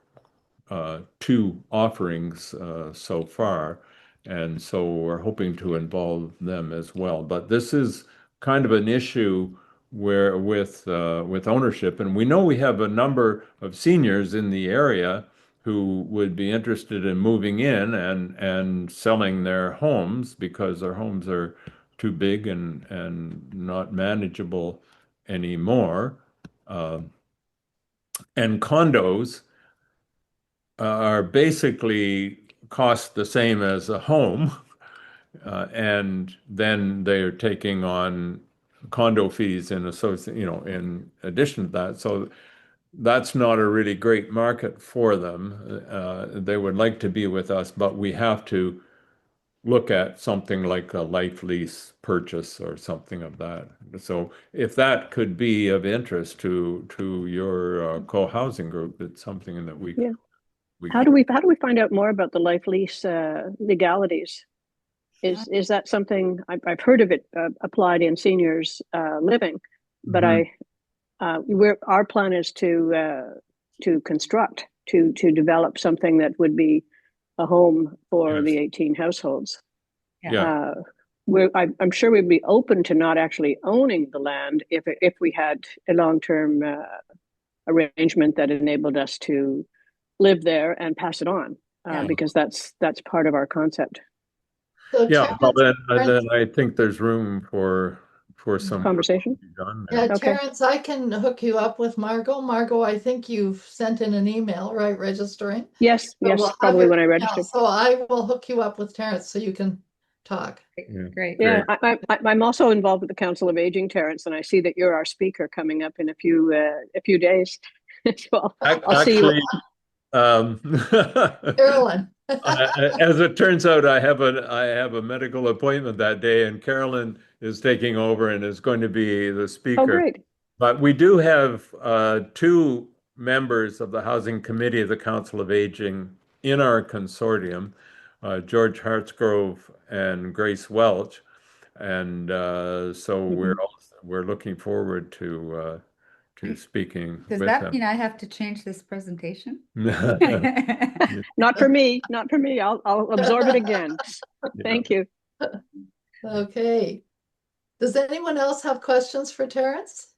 Speaker 2: two offerings so far. And so we're hoping to involve them as well. But this is kind of an issue where with ownership, and we know we have a number of seniors in the area who would be interested in moving in and selling their homes because their homes are too big and not manageable anymore. And condos are basically cost the same as a home, and then they're taking on condo fees in in addition to that. So that's not a really great market for them. They would like to be with us, but we have to look at something like a life lease purchase or something of that. So if that could be of interest to your co-housing group, it's something that we
Speaker 3: Yeah.
Speaker 2: we
Speaker 3: How do we find out more about the life lease legalities? Is that something I've heard of it applied in seniors living, but
Speaker 2: Mhm.
Speaker 3: our plan is to construct to develop something that would be a home for
Speaker 2: Yes.
Speaker 3: the 18 households.
Speaker 2: Yeah.
Speaker 3: I'm sure we'd be open to not actually owning the land if we had a long-term arrangement that enabled us to live there and pass it on, because that's part of our concept.
Speaker 1: So
Speaker 2: Yeah, well
Speaker 1: Terrance,
Speaker 2: then I think there's room for some work
Speaker 3: Conversation.
Speaker 2: to be done
Speaker 1: yeah,
Speaker 2: there.
Speaker 3: Okay.
Speaker 1: Terrance, I can hook you up with Margot. Margot, I think you've sent in an email, right, registering?
Speaker 3: Yes,
Speaker 1: So
Speaker 3: yes,
Speaker 1: we'll have
Speaker 3: probably
Speaker 1: your
Speaker 3: when I
Speaker 1: email.
Speaker 3: registered.
Speaker 1: So I will hook you up with Terrance so you can talk.
Speaker 2: Yeah.
Speaker 5: Great.
Speaker 3: Yeah,
Speaker 2: Great.
Speaker 3: I'm also involved with the Council of Aging, Terrance, and I see that you're our speaker coming up in a few days. So I'll see you.
Speaker 2: Actually, um,
Speaker 1: Carolyn.
Speaker 2: as it turns out, I have a medical appointment that day, and Carolyn is taking over and is going to be the
Speaker 3: Oh,
Speaker 2: speaker.
Speaker 3: great.
Speaker 2: But we do have two members of the Housing Committee of the Council of Aging in our consortium, George Hartsgrove and Grace Welch, and so we're looking forward to speaking
Speaker 7: Does
Speaker 2: with
Speaker 7: that
Speaker 2: them.
Speaker 7: mean I have to change this presentation?
Speaker 3: Not for me, not for me. I'll absorb it again. Thank you.
Speaker 1: Okay. Does anyone else have questions for Terrance?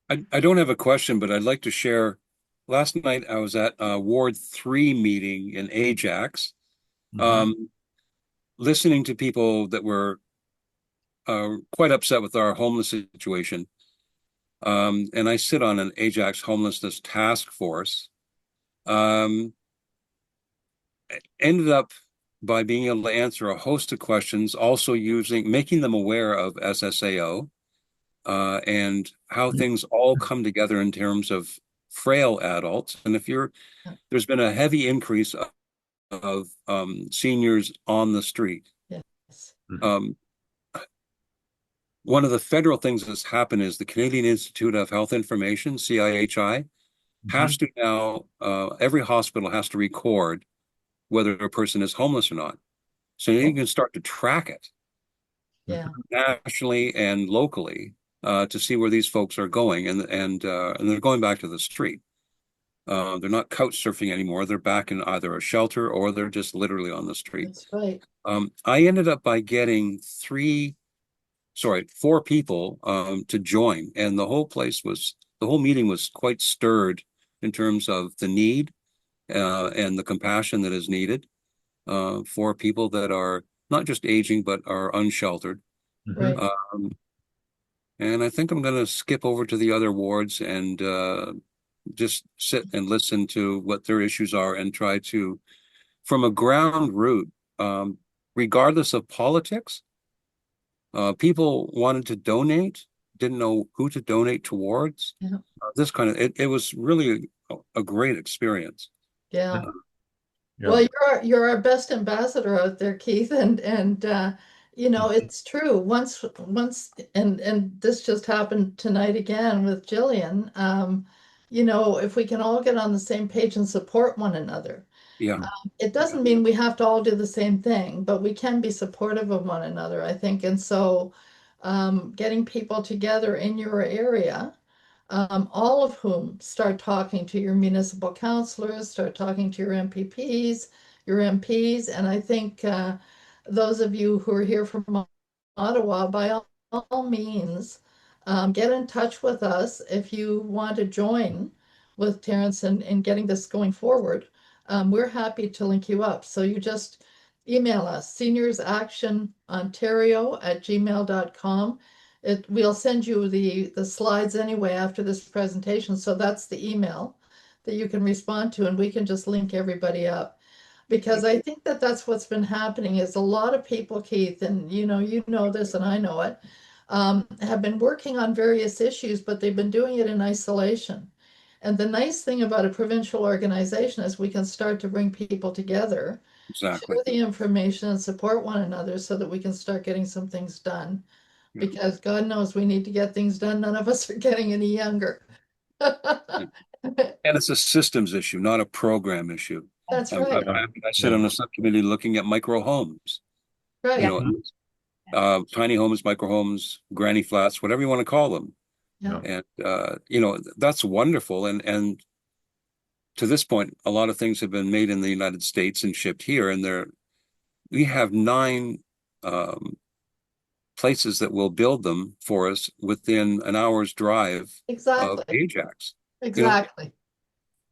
Speaker 8: I don't have a question, but I'd like to share. Last night I was at a Ward 3 meeting in Ajax, listening to people that were quite upset with our homeless situation. And I sit on an Ajax homelessness task force. Ended up by being able to answer a host of questions, also making them aware of SSAO and how things all come together in terms of frail adults. And there's been a heavy increase of seniors on the street.
Speaker 1: Yes.
Speaker 8: Um, one of the federal things that's happened is the Canadian Institute of Health Information, CIHI, has to now, every hospital has to record whether a person is homeless or not. So you can start to track it nationally and locally to see where these folks are going, and they're going back to the street. They're not couch surfing anymore. They're back in either a shelter or they're just literally on the street.
Speaker 1: That's right.
Speaker 8: I ended up by getting 4 people to join, and the whole meeting was quite stirred in terms of the need and the compassion that is needed for people that are not just aging but are unsheltered.
Speaker 1: Right.
Speaker 8: And I think I'm going to skip over to the other wards and just sit and listen to what their issues are and try to, from a ground root, regardless of politics, people wanted to donate, didn't know who to donate towards.
Speaker 1: Yeah.
Speaker 8: It was really a great experience.
Speaker 1: Yeah. Well, you're our best ambassador out there, Keith, and it's true. Once and this just happened tonight again with Jillian. If we can all get on the same page and support one another.
Speaker 8: Yeah.
Speaker 1: It doesn't mean we have to all do the same thing, but we can be supportive of one another, I think. And so getting people together in your area, all of whom start talking to your municipal councilors, start talking to your MPPs, your MPs, and I think those of you who are here from Ottawa, by all means, get in touch with us if you want to join with Terrance in getting this going forward. We're happy to link you up. So you just email us, seniorsactionontario@gmail.com. We'll send you the slides anyway after this presentation, so that's the email that you can respond to, and we can just link everybody up. Because I think that that's what's been happening is a lot of people, Keith, and you know this and I know it, have been working on various issues, but they've been doing it in isolation. And the nice thing about a provincial organization is we can start to bring people together,
Speaker 8: Exactly.
Speaker 1: share the information and support one another so that we can start getting some things done.
Speaker 8: Yeah.
Speaker 1: Because God knows we need to get things done. None of us are getting any younger.
Speaker 8: And it's a systems issue, not a program issue.
Speaker 1: That's
Speaker 8: I
Speaker 1: right.
Speaker 8: sit on a subcommittee looking at micro homes,
Speaker 1: Right.
Speaker 8: you know, tiny homes, micro homes, granny flats, whatever you want to call them.
Speaker 1: Yeah.
Speaker 8: And you know, that's wonderful. And to this point, a lot of things have been made in the United States and shipped here, and we have 9 places that will build them for us within an hour's drive of
Speaker 1: Exactly.
Speaker 8: Ajax.
Speaker 1: Exactly.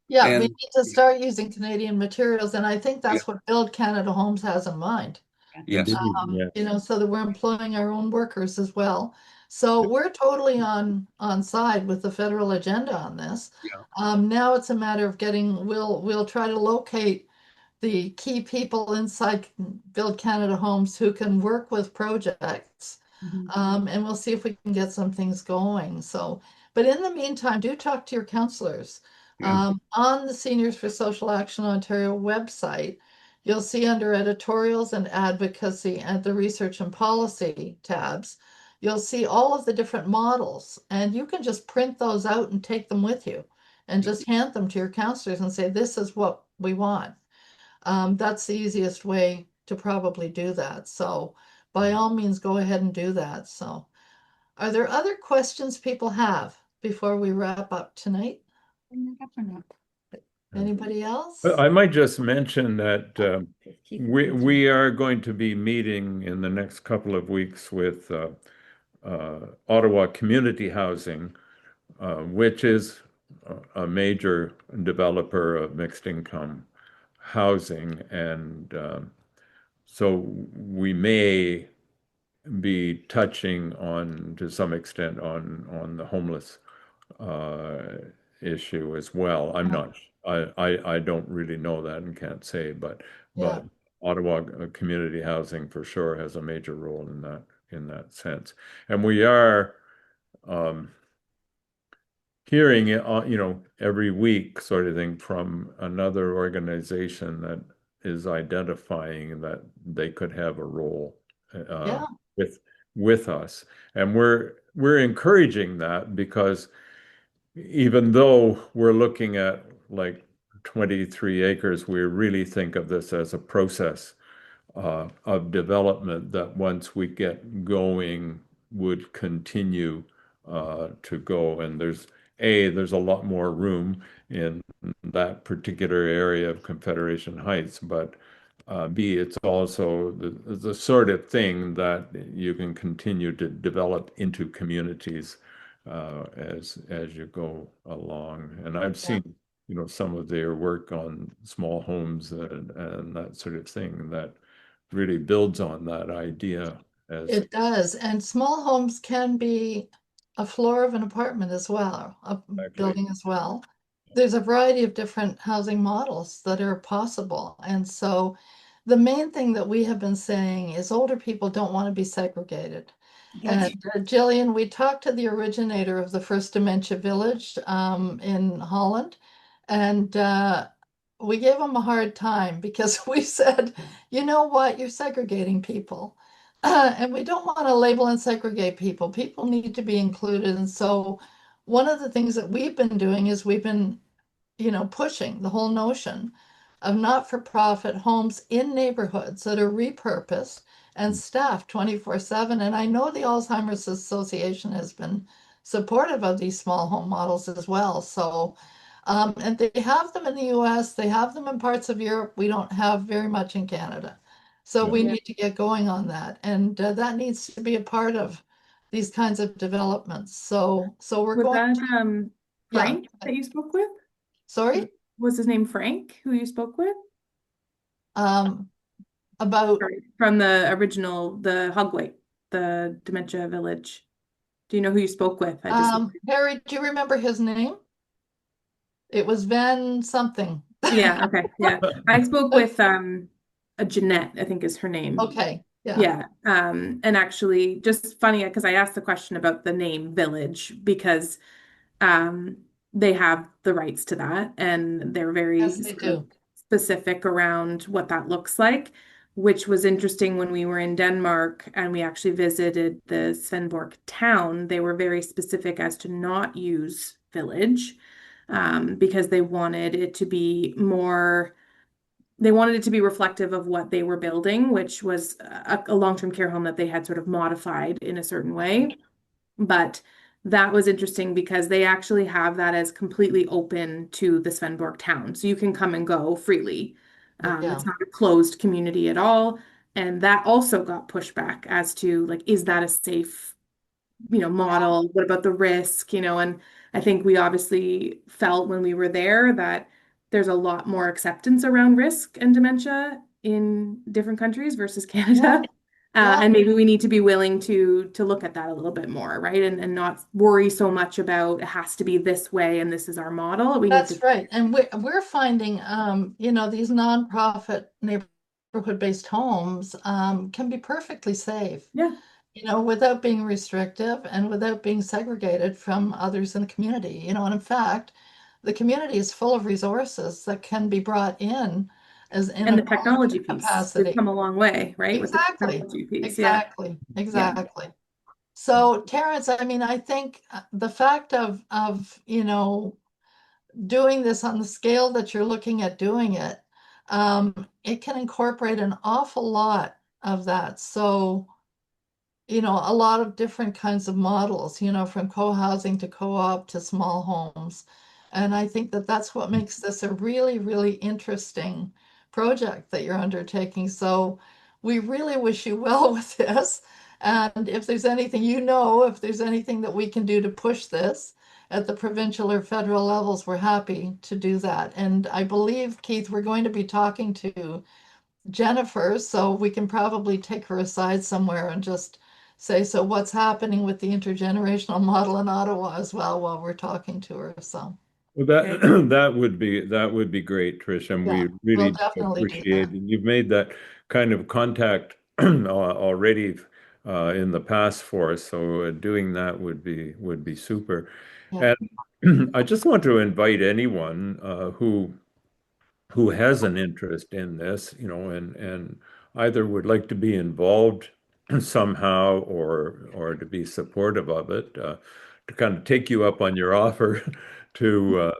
Speaker 1: Yeah, we
Speaker 8: And
Speaker 1: need to start using Canadian materials, and I think that's what Build Canada Homes has in mind.
Speaker 8: yes,
Speaker 1: So that we're employing our own workers as well. So we're totally on side with the federal agenda on this.
Speaker 8: Yeah.
Speaker 1: Now it's a matter of we'll try to locate the key people inside Build Canada Homes who can work with projects. And we'll see if we can get some things going. So, but in the meantime, do talk to your counselors.
Speaker 8: Yeah.
Speaker 1: On the Seniors for Social Action Ontario website, you'll see under editorials and advocacy and the research and policy tabs, you'll see all of the different models, and you can just print those out and take them with you and just hand them to your counselors and say, this is what we want. That's the easiest way to probably do that. So by all means, go ahead and do that. So are there other questions people have before we wrap up tonight? Anybody else?
Speaker 2: I might just mention that we are going to be meeting in the next couple of weeks with Ottawa Community Housing, which is a major developer of mixed income housing. And so we may be touching on, to some extent, on the homeless issue as well. I'm not, I don't really know that and can't say, but Ottawa community housing for sure has a major role in that sense. And we are hearing it, every week sort of thing from another organization that is identifying that they could have a role with us. And we're encouraging that, because even though we're looking at like 23 acres, we really think of this as a process of development that once we get going would continue to go. And there's a lot more room in that particular area of Confederation Heights, but B, it's also the sort of thing that you can continue to develop into communities as you go along. And I've seen, some of their work on small homes and that sort of thing that really builds on that idea.
Speaker 1: It does. And small homes can be a floor of an apartment as well, a building as well. There's a variety of different housing models that are possible. And so the main thing that we have been saying is older people don't want to be segregated. And Jillian, we talked to the originator of the first dementia village in Holland, and we gave him a hard time because we said, you know what, you're segregating people. And we don't want to label and segregate people. People need to be included. And so one of the things that we've been doing is we've been, pushing the whole notion of not-for-profit homes in neighborhoods that are repurposed and staffed 24/7. And I know the Alzheimer's Association has been supportive of these small home models as well. So, and they have them in the US, they have them in parts of Europe. We don't have very much in Canada. So we need to get going on that. And that needs to be a part of these kinds of developments. So we're
Speaker 4: Was
Speaker 1: going
Speaker 4: that Frank that you spoke with?
Speaker 1: Sorry?
Speaker 4: Was his name Frank, who you spoke with?
Speaker 1: About,
Speaker 4: From the original, the Hugway, the dementia village. Do you know who you spoke with?
Speaker 1: Harry, do you remember his name? It was Van something.
Speaker 4: Yeah, okay, yeah. I spoke with a Jeanette, I think is her name.
Speaker 1: Okay, yeah.
Speaker 4: Yeah. And actually just funny because I asked the question about the name village because they have the rights to that and they're very
Speaker 1: Yes, they do.
Speaker 4: specific around what that looks like, which was interesting when we were in Denmark and we actually visited the Svendborg town. They were very specific as to not use village because they wanted it to be more. They wanted it to be reflective of what they were building, which was a long-term care home that they had sort of modified in a certain way. But that was interesting because they actually have that as completely open to the Svendborg town. So you can come and go freely.
Speaker 1: Yeah.
Speaker 4: It's not a closed community at all. And that also got pushback as to like, is that a safe, model? What about the risk, And I think we obviously felt when we were there that there's a lot more acceptance around risk and dementia in different countries versus Canada.
Speaker 1: Yeah.
Speaker 4: And maybe we need to be willing to look at that a little bit more, right? And not worry so much about it has to be this way and this is our model. We need
Speaker 1: That's
Speaker 4: to,
Speaker 1: right. And we're finding, these nonprofit neighborhood-based homes can be perfectly safe,
Speaker 4: yeah,
Speaker 1: without being restrictive and without being segregated from others in the community, and in fact, the community is full of resources that can be brought in as in
Speaker 4: and
Speaker 1: a
Speaker 4: the technology
Speaker 1: volunteer
Speaker 4: piece,
Speaker 1: capacity.
Speaker 4: we've come a long way, right? With the
Speaker 1: Exactly,
Speaker 4: technology piece. Yeah.
Speaker 1: exactly,
Speaker 4: Yeah.
Speaker 1: exactly. So, Terrance, I think the fact of doing this on the scale that you're looking at doing it, it can incorporate an awful lot of that. So, a lot of different kinds of models, from co-housing to co-op to small homes. And I think that that's what makes this a really, really interesting project that you're undertaking. So we really wish you well with this. And if there's anything, if there's anything that we can do to push this at the provincial or federal levels, we're happy to do that. And I believe, Keith, we're going to be talking to Jennifer, so we can probably take her aside somewhere and just say, so what's happening with the intergenerational model in Ottawa as well while we're talking to her. So
Speaker 2: Well, that would be great, Trish, and
Speaker 1: yeah,
Speaker 2: we
Speaker 1: we'll
Speaker 2: really
Speaker 1: definitely do
Speaker 2: appreciate
Speaker 1: that.
Speaker 2: it. You've made that kind of contact already in the past for us, so doing that would be super.
Speaker 1: Yeah.
Speaker 2: And I just want to invite anyone who has an interest in this, and either would like to be involved somehow or to be supportive of it, to kind of take you up on your offer to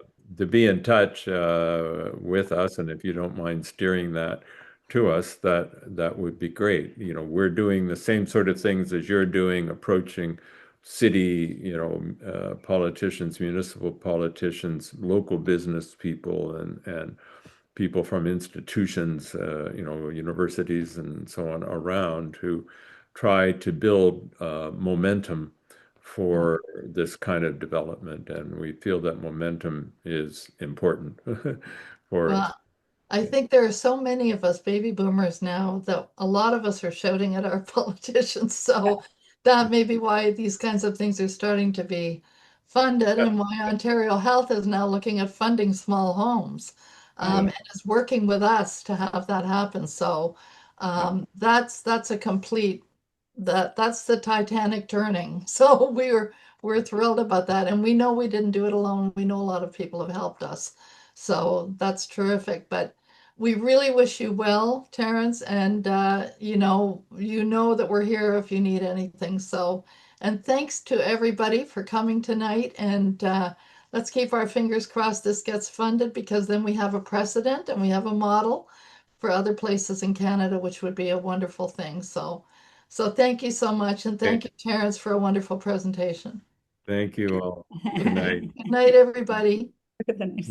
Speaker 2: be in touch with us, and if you don't mind steering that to us, that would be great. We're doing the same sort of things as you're doing, approaching city, politicians, municipal politicians, local business people, and people from institutions, universities and so on around to try to build momentum for this kind of development. And we feel that momentum is important for us.
Speaker 1: Well, I think there are so many of us baby boomers now that a lot of us are shouting at our politicians. So that may be why these kinds of things are starting to be funded and why Ontario Health is now looking at funding small homes, and is working with us to have that happen. So that's a complete that's the Titanic turning. So we're thrilled about that. And we know we didn't do it alone. We know a lot of people have helped us. So that's terrific. But we really wish you well, Terrance, and you know that we're here if you need anything. So, and thanks to everybody for coming tonight. And let's keep our fingers crossed this gets funded, because then we have a precedent and we have a model for other places in Canada, which would be a wonderful thing. So thank you so much, and thank you, Terrance, for a wonderful presentation.
Speaker 2: Thank you all. Good night.
Speaker 1: Good night, everybody.
Speaker 7: Look at the nice